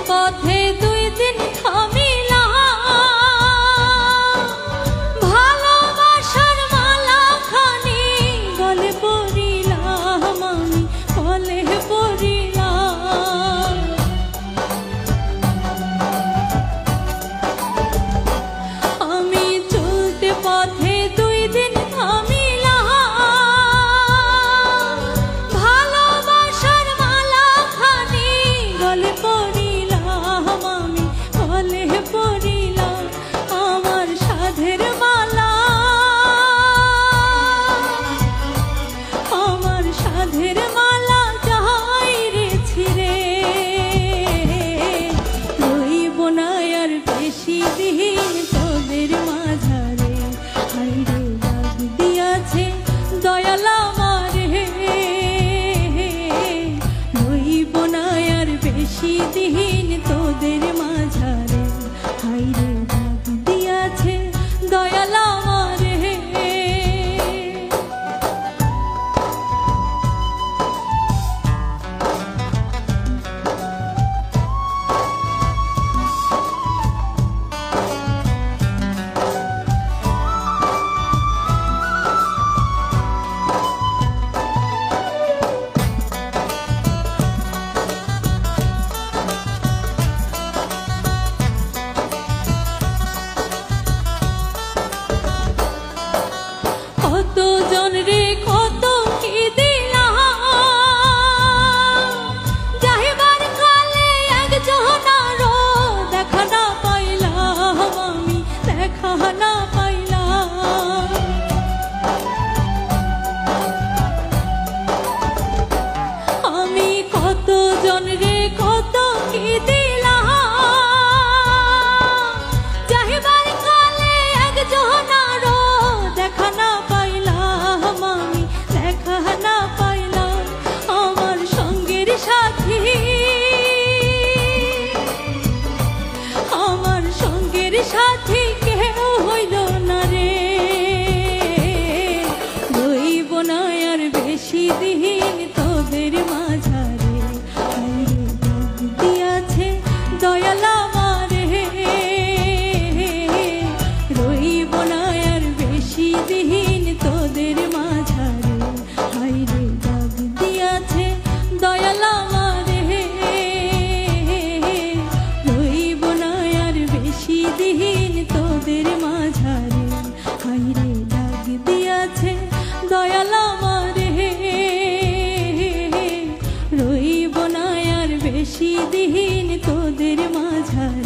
পথে দুই দিন থামিলাম, ভালোবাসার মালাখানি গলে পড়িলাম, আমি গলে পড়িলাম। আমি চলতে পথে দুই দিন থামিলাম, ভালোবাসার মালাখানি গলে পড়িলাম, আমি গলে পড়িলাম। আমার সাধের মালা, আমার সাধের মালা যাই রে ছিঁড়ে, রইব না আর বেশি দিন তোদের মাঝারে। হাইরে দাগ দিয়াছে দয়াল আমারে, রইব না আর বেশি দিন তোদের মাঝারে। হাইরে দাগ দিয়াছে দয়াল আমারে। কতজন রে কত কি দিলাম, যাইবার কালে একজনারও দেখা না পাইলাম, আমি দেখা না পাইলাম। আমি কতজন রে কত কি দিলাম, যাইবার কালে একজনারও দেখা না পাইলাম, আমি দেখা না পাইলাম। আমার সঙ্গের সাথী, আমার সঙ্গের সাথী কেউ হইল না রে, রইব না আর বেশি দিন তোদের মাঝারে। হাইরে দাগ দিয়াছে দয়াল আমারে, রইব না আর বেশি দিন তোদের মাঝারে। হাইরে দাগ দিয়াছে দয়াল আমারে, রইব না আর বেশি দিন তোদের মাঝারে। হাইরে দাগ দিয়াছে দয়াল আমারে, রইব না আর বেশি দিন তোদের মাঝারে।